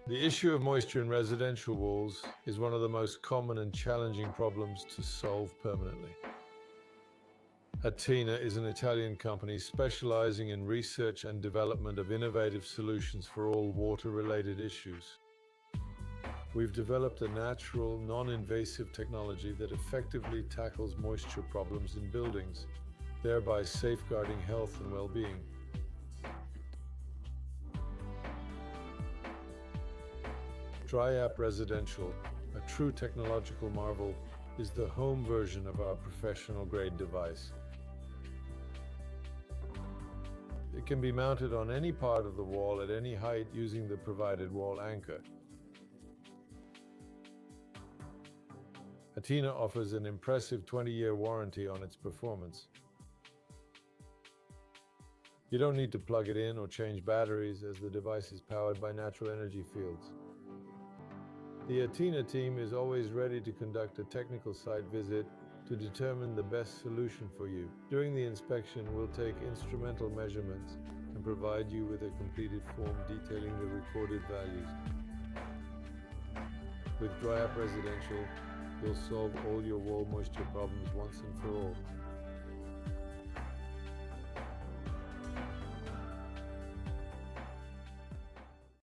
The issue of moisture in residential walls is one of the most common and challenging problems to solve permanently. Atena is an Italian company specializing in research and development of innovative solutions for all water-related issues. We've developed a natural, non-invasive technology that effectively tackles moisture problems in buildings, thereby safeguarding health and well-being. DryApp Residential, a true technological marvel, is the home version of our professional-grade device. It can be mounted on any part of the wall at any height using the provided wall anchor. Atena offers an impressive 20-year warranty on its performance. You don't need to plug it in or change batteries, as the device is powered by natural energy fields. The Atena team is always ready to conduct a technical site visit to determine the best solution for you. During the inspection, we'll take instrumental measurements and provide you with a completed form detailing the recorded values. With DryApp Residential, you'll solve all your wall moisture problems once and for all.